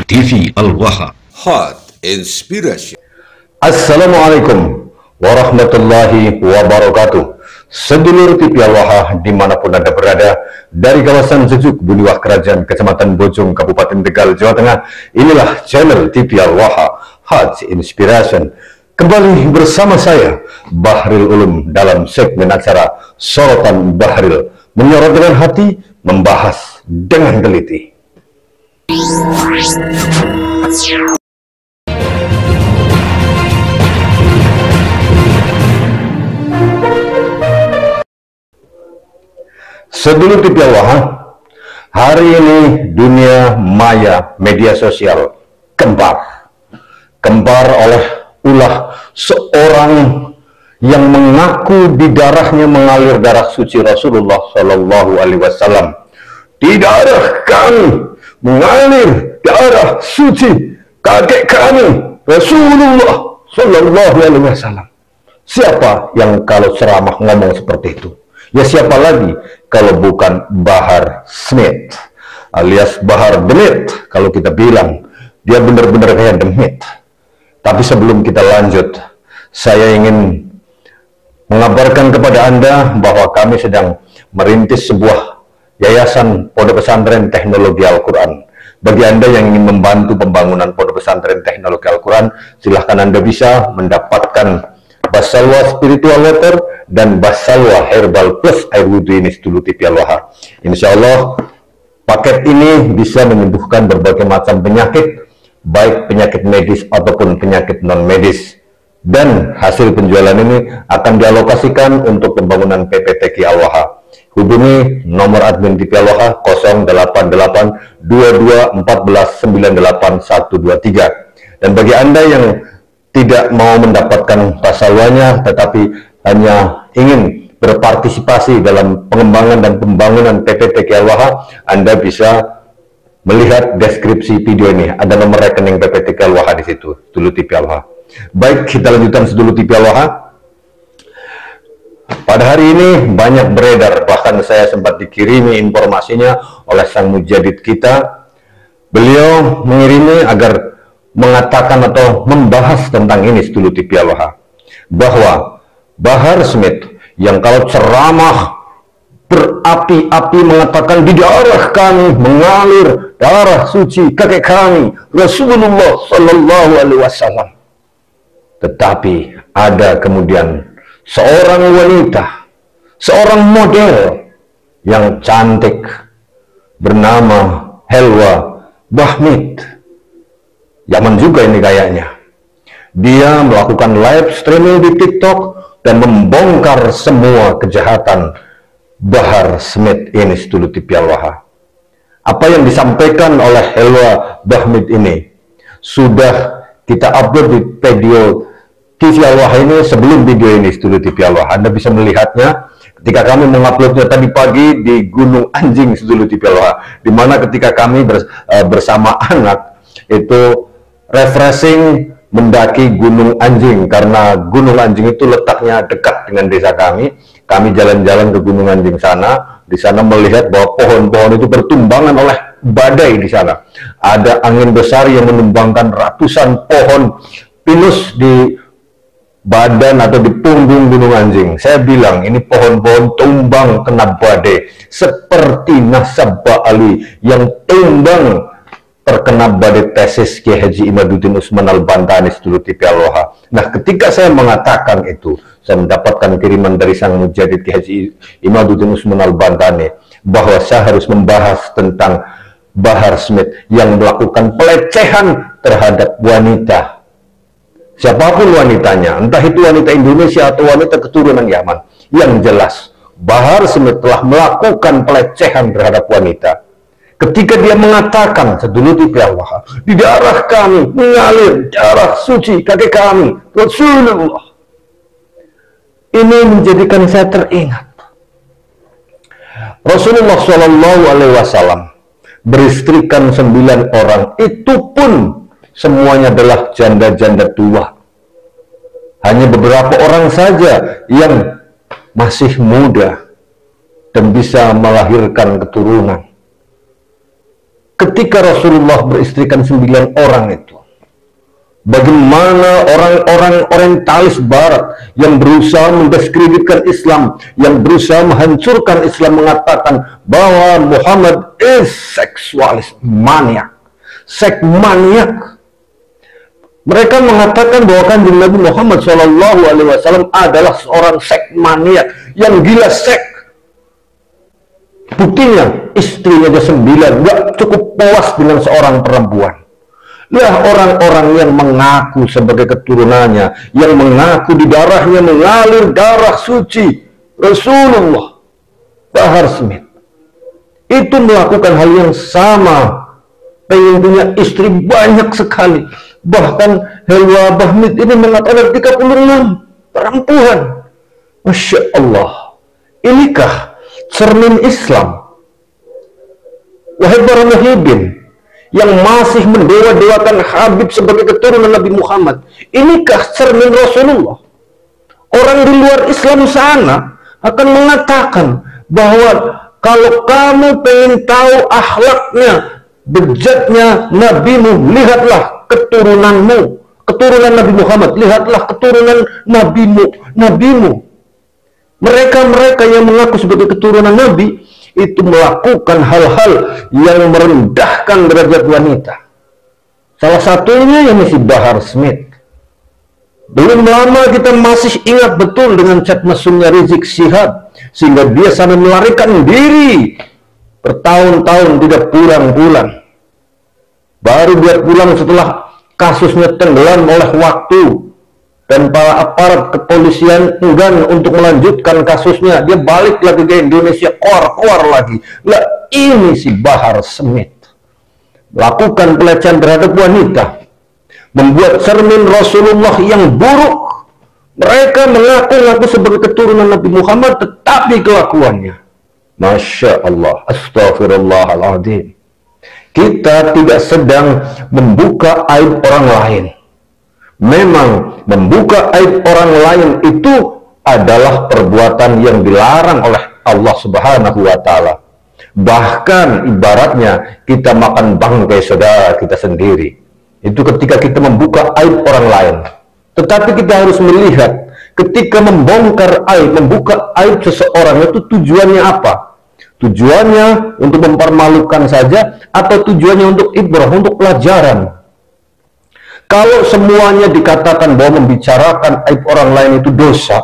TV Al-Waha. Hot Inspiration. Assalamualaikum warahmatullahi wabarakatuh. Sedulur TV Al-Waha dimanapun Anda berada, dari kawasan Sejuk, Buliwah Kerajaan, Kecamatan Bojong, Kabupaten Tegal, Jawa Tengah, inilah channel TV Al-Waha Hot Inspiration. Kembali bersama saya, Bahril Ulum, dalam segmen acara Sorotan Bahril, menyorot dengan hati, membahas dengan teliti. Sedulur TV Al-Waha, hari ini dunia maya media sosial kembar oleh ulah seorang yang mengaku di darahnya mengalir darah suci Rasulullah Shallallahu Alaihi Wasallam. Di darah kami mengalir darah suci kakek kami Rasulullah Shallallahu Alaihi Wasallam. Siapa yang kalau ceramah ngomong seperti itu? Ya siapa lagi kalau bukan Bahar Smith alias Bahar Demit. Kalau kita bilang dia benar-benar kayak demit. Tapi sebelum kita lanjut, saya ingin mengabarkan kepada Anda bahwa kami sedang merintis sebuah yayasan Pondok Pesantren Teknologi Al-Quran. Bagi Anda yang ingin membantu pembangunan Pondok Pesantren Teknologi Al-Quran, silahkan Anda bisa mendapatkan Basalwa Spiritual Water dan Basalwa Herbal Plus Air Wudhu ini dulu TV Al-Waha. Insya Allah paket ini bisa menyembuhkan berbagai macam penyakit, baik penyakit medis ataupun penyakit non medis. Dan hasil penjualan ini akan dialokasikan untuk pembangunan PPTQ Al-Waha. Hubungi nomor admin TV Al-Waha 088 22 14 98 123. Dan bagi Anda yang tidak mau mendapatkan pasalwanya tetapi hanya ingin berpartisipasi dalam pengembangan dan pembangunan PPTQ Al-Waha, Anda bisa melihat deskripsi video ini, ada nomor rekening PPTQ Al-Waha di situ, Sedulur TV Al-Waha. Baik, kita lanjutkan Sedulur TV Al-Waha. Pada hari ini banyak beredar, bahkan saya sempat dikirimi informasinya oleh sang mujadid kita. Beliau mengirimi agar mengatakan atau membahas tentang ini Sedulur TV Al-Waha, bahwa Bahar Smith yang kalau ceramah berapi-api mengatakan di darah kami mengalir darah suci kakek kami Rasulullah Shallallahu Alaihi Wasallam. Tetapi ada kemudian seorang wanita, seorang model yang cantik bernama Helwa Bahmid. Zaman juga ini kayaknya. Dia melakukan live streaming di TikTok dan membongkar semua kejahatan Bahar Smith ini Sedulur TV Al-Waha. Apa yang disampaikan oleh Helwa Bahmid ini sudah kita upload di video TV Al-Waha ini sebelum video ini Sedulur TV Al-Waha. Anda bisa melihatnya ketika kami menguploadnya tadi pagi di Gunung Anjing Sedulur TV Al-Waha, di mana ketika kami bersama anak itu refreshing mendaki Gunung Anjing, karena Gunung Anjing itu letaknya dekat dengan desa kami. Kami jalan-jalan ke Gunung Anjing sana, di sana melihat bahwa pohon-pohon itu bertumbangan oleh badai di sana. Ada angin besar yang menumbangkan ratusan pohon pinus di badan atau di punggung Gunung Anjing. Saya bilang ini pohon-pohon tumbang kena badai, seperti Nasabah Ali yang tumbang terkena badai tesis Kiai Haji Imaduddin Usman Al-Bantani Sedulur TV Al-Waha. Nah, ketika saya mengatakan itu, saya mendapatkan kiriman dari sang mujadid Kiai Haji Imaduddin Usman Al-Bantani bahwa saya harus membahas tentang Bahar Smith yang melakukan pelecehan terhadap wanita. Siapapun wanitanya, entah itu wanita Indonesia atau wanita keturunan Yaman. Yang jelas, Bahar Smith telah melakukan pelecehan terhadap wanita. Ketika dia mengatakan Sedulur TV Al-Waha, di darah kami mengalir darah suci kakek kami Rasulullah. Ini menjadikan saya teringat Rasulullah Shallallahu Alaihi Wasallam beristrikan 9 orang, itu pun semuanya adalah janda-janda tua. Hanya beberapa orang saja yang masih muda dan bisa melahirkan keturunan. ketika Rasulullah beristrikan 9 orang itu. Bagaimana orang-orang orientalis barat yang berusaha mendiskreditkan Islam, yang berusaha menghancurkan Islam, mengatakan bahwa Muhammad is seksualis maniak, seks maniak. Mereka mengatakan bahwa kanjeng Nabi Muhammad SAW adalah seorang seks maniak yang gila seks. Buktinya istrinya ada 9, nggak cukup puas dengan seorang perempuan. Lihat orang-orang yang mengaku sebagai keturunannya, yang mengaku di darahnya mengalir darah suci Rasulullah, Bahar Smith, itu melakukan hal yang sama, pengen punya istri banyak sekali. Bahkan Helwa Bahmid ini mengatakan 36 perempuan. Masya Allah, inikah cermin Islam? Wahai para muhibbin yang masih mendewa-dewakan Habib sebagai keturunan Nabi Muhammad, inikah cermin Rasulullah? Orang di luar Islam sana akan mengatakan bahwa kalau kamu pengen tahu akhlaknya, bejatnya nabimu, lihatlah keturunanmu, keturunan Nabi Muhammad, lihatlah keturunan nabimu. Mereka-mereka yang mengaku sebagai keturunan Nabi itu melakukan hal-hal yang merendahkan derajat wanita. Salah satunya yang si Bahar Smith. Belum lama kita masih ingat betul dengan chat mesumnya Rizik Syihab, sehingga dia sampai melarikan diri bertahun-tahun tidak pulang-pulang. Baru dia pulang setelah kasusnya tenggelam oleh waktu dan para aparat kepolisian enggan untuk melanjutkan kasusnya. Dia balik lagi ke Indonesia, keluar lagi. Nah, ini si Bahar Smith melakukan pelecehan terhadap wanita, membuat cermin Rasulullah yang buruk. Mereka mengaku-ngaku sebagai keturunan Nabi Muhammad, tetapi kelakuannya, Masya Allah, astagfirullahaladzim. Kita tidak sedang membuka aib orang lain. Memang membuka aib orang lain itu adalah perbuatan yang dilarang oleh Allah Subhanahu wa Ta'ala. Bahkan ibaratnya kita makan bangkai saudara kita sendiri. Itu ketika kita membuka aib orang lain. Tetapi kita harus melihat ketika membongkar aib, membuka aib seseorang itu tujuannya apa? Tujuannya untuk mempermalukan saja atau tujuannya untuk ibrah, untuk pelajaran? Kalau semuanya dikatakan bahwa membicarakan aib orang lain itu dosa,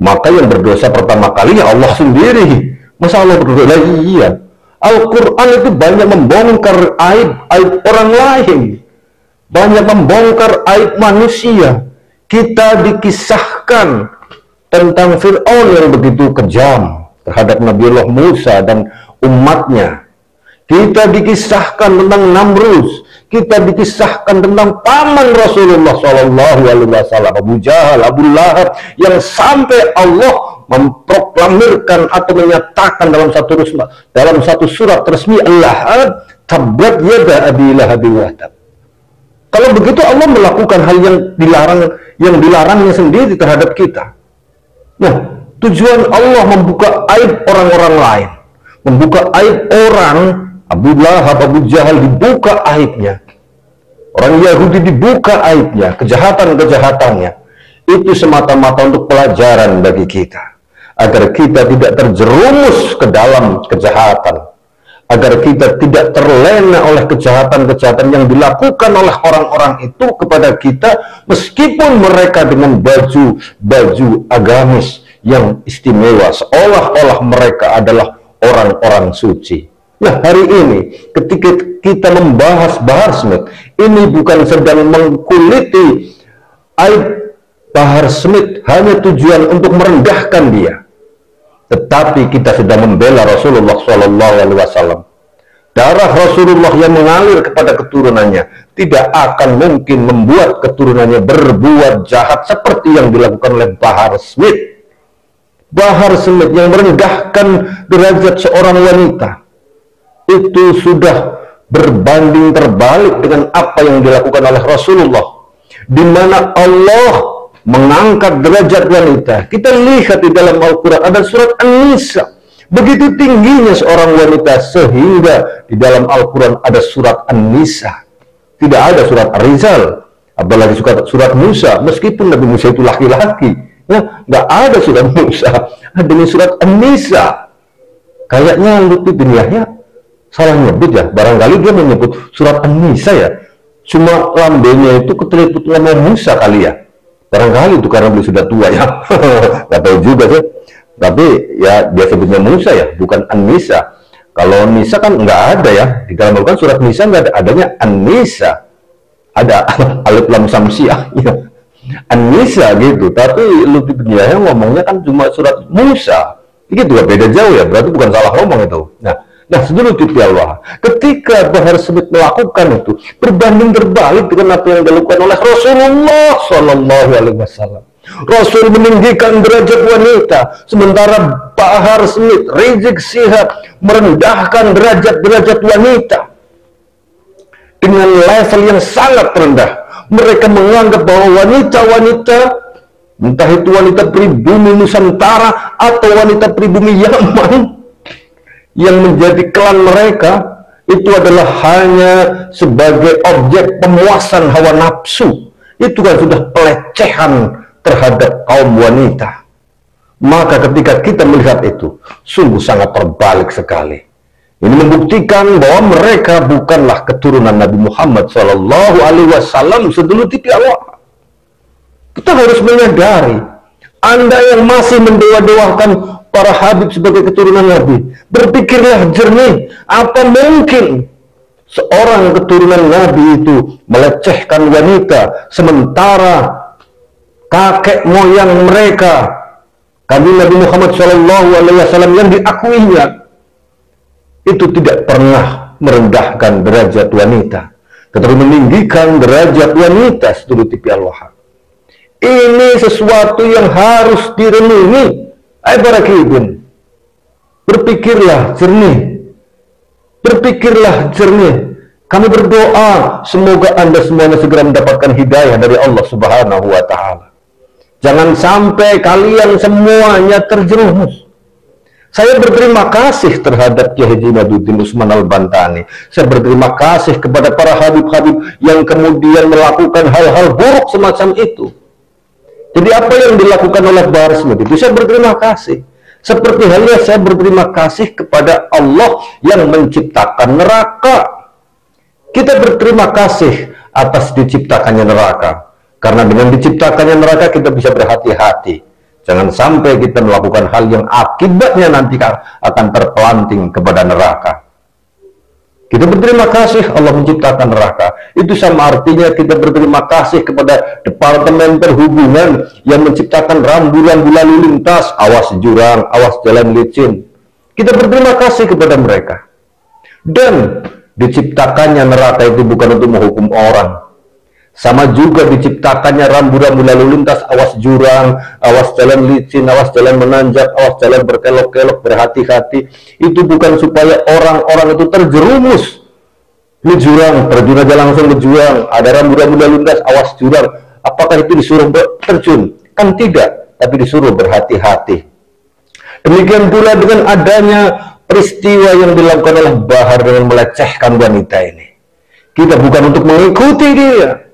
maka yang berdosa pertama kali ya Allah sendiri. Masa Allah berdosa? Iya. Al-Quran itu banyak membongkar aib orang lain, banyak membongkar aib manusia. Kita dikisahkan tentang Fir'aun yang begitu kejam terhadap Nabiullah Musa dan umatnya. Kita dikisahkan tentang Namrus. Kita dikisahkan tentang paman Rasulullah SAW, Abu Jahal, Abu Lahab, yang sampai Allah memproklamirkan atau menyatakan dalam satu surat resmi, Allah tabbat yada abi lahab wa tab. Kalau begitu Allah melakukan hal yang dilarangnya sendiri terhadap kita. Nah, tujuan Allah membuka aib orang-orang lain, membuka aib orang. Abu Lahab, Abu Jahal dibuka aibnya, orang Yahudi dibuka aibnya, kejahatan-kejahatannya. Itu semata-mata untuk pelajaran bagi kita, agar kita tidak terjerumus ke dalam kejahatan, agar kita tidak terlena oleh kejahatan-kejahatan yang dilakukan oleh orang-orang itu kepada kita, meskipun mereka dengan baju agamis yang istimewa, seolah-olah mereka adalah orang-orang suci. Nah, hari ini ketika kita membahas Bahar Smith, ini bukan sedang mengkuliti aib Bahar Smith hanya tujuan untuk merendahkan dia, tetapi kita sedang membela Rasulullah SAW. Darah Rasulullah yang mengalir kepada keturunannya tidak akan mungkin membuat keturunannya berbuat jahat seperti yang dilakukan oleh Bahar Smith. Bahar Smith yang merendahkan derajat seorang wanita, itu sudah berbanding terbalik dengan apa yang dilakukan oleh Rasulullah, di mana Allah mengangkat derajat wanita. Kita lihat di dalam Al-Quran ada surat An-Nisa, Begitu tingginya seorang wanita sehingga di dalam Al-Quran ada surat An-Nisa, tidak ada surat Ar-Rizal, apalagi surat Musa. Meskipun Nabi Musa itu laki-laki, ya, nggak ada surat Musa, adanya surat An-Nisa. Kayaknya Lutfi bin Yahya salah nyebut ya, barangkali dia menyebut surat An-Nisa ya, cuma lambenya itu keteliput nama Musa kali ya, barangkali itu karena beliau sudah tua ya. Nggak tahu juga sih, tapi ya dia sebutnya Musa ya, bukan An-Nisa. Kalau Nisa kan nggak ada ya, di dalam Al-Quran surat Nisa nggak ada, adanya An-Nisa, ada alif lam samsiah ya, An-Nisa gitu. Tapi Lutfi bin Yahya ngomongnya kan cuma surat Musa, gitu ya, beda jauh ya, berarti bukan salah ngomong itu. Nah, sedulur TV Allah, ketika Bahar Smith melakukan itu, berbanding terbalik dengan apa yang dilakukan oleh Rasulullah Shallallahu Alaihi Wasallam. Rasul meninggikan derajat wanita, sementara Bahar Smith, Rizik Syihab merendahkan derajat wanita dengan level yang sangat rendah. Mereka menganggap bahwa wanita-wanita, entah itu wanita pribumi Nusantara atau wanita pribumi Yaman, yang menjadi klan mereka itu adalah hanya sebagai objek pemuasan hawa nafsu. Itu kan sudah pelecehan terhadap kaum wanita. Maka ketika kita melihat itu, sungguh sangat terbalik sekali. Ini membuktikan bahwa mereka bukanlah keturunan Nabi Muhammad Shallallahu Alaihi Wasallam. Sedulur TV Allah, kita harus menyadari, Anda yang masih mendewa-dewakan para habib sebagai keturunan Nabi, berpikirlah jernih. Apa mungkin seorang keturunan Nabi itu melecehkan wanita, sementara kakek moyang mereka, Nabi Muhammad SAW yang diakuinya, itu tidak pernah merendahkan derajat wanita, tetapi meninggikan derajat wanita. Sedulur TV Allah, ini sesuatu yang harus direnungi. Barakibun, berpikirlah jernih, berpikirlah jernih. Kami berdoa semoga Anda semuanya segera mendapatkan hidayah dari Allah Subhanahu wa Ta'ala. Jangan sampai kalian semuanya terjerumus. Saya berterima kasih terhadap Kiai Haji Maduddin Usman Al-Bantani. Saya berterima kasih kepada para habib-habib yang kemudian melakukan hal-hal buruk semacam itu. Jadi apa yang dilakukan oleh Bahar Smith itu, saya berterima kasih. Seperti halnya saya berterima kasih kepada Allah yang menciptakan neraka. Kita berterima kasih atas diciptakannya neraka. Karena dengan diciptakannya neraka kita bisa berhati-hati. Jangan sampai kita melakukan hal yang akibatnya nanti akan terpelanting kepada neraka. Kita berterima kasih Allah menciptakan neraka. Itu sama artinya kita berterima kasih kepada Departemen Perhubungan yang menciptakan rambu-rambu lalu lintas, awas jurang, awas jalan licin. Kita berterima kasih kepada mereka. Dan diciptakannya neraka itu bukan untuk menghukum orang. Sama juga diciptakannya rambu-rambu lalu lintas, awas jurang, awas jalan licin, awas jalan menanjak, awas jalan berkelok-kelok, berhati-hati. Itu bukan supaya orang-orang itu terjerumus. Ini jurang, terjun aja langsung ke jurang. Ada rambu-rambu lalu lintas, awas jurang. Apakah itu disuruh terjun? Kan tidak, tapi disuruh berhati-hati. Demikian pula dengan adanya peristiwa yang dilakukan oleh Bahar dengan melecehkan wanita ini. Kita bukan untuk mengikuti dia,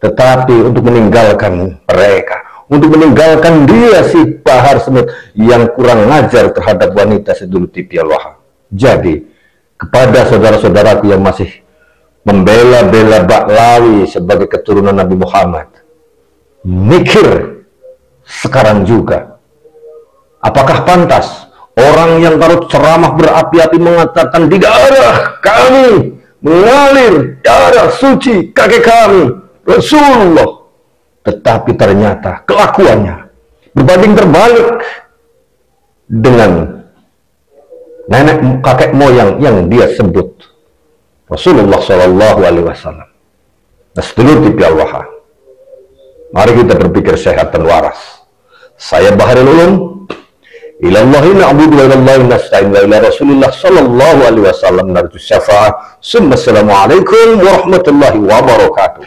tetapi untuk meninggalkan mereka, untuk meninggalkan dia si Bahar Smith yang kurang ngajar terhadap wanita. Sedulur TV Allah. Jadi kepada saudara-saudaraku yang masih membela-bela Baklawi sebagai keturunan Nabi Muhammad, mikir sekarang juga, apakah pantas orang yang taruh ceramah berapi-api mengatakan di darah kami mengalir darah suci kakek kami Rasulullah, tetapi ternyata kelakuannya berbanding terbalik dengan nenek kakek moyang yang dia sebut Rasulullah Shallallahu Alaihi Wasallam. Nah, sedulur TV Allah, mari kita berpikir sehat dan waras. Saya Baharul Ulum, ilallahi na'budu wa ilallahi nasta'in wa ila Rasulillah Shallallahu Alaihi Wasallam narju syafa'ah. Assalamualaikum warahmatullahi wabarakatuh.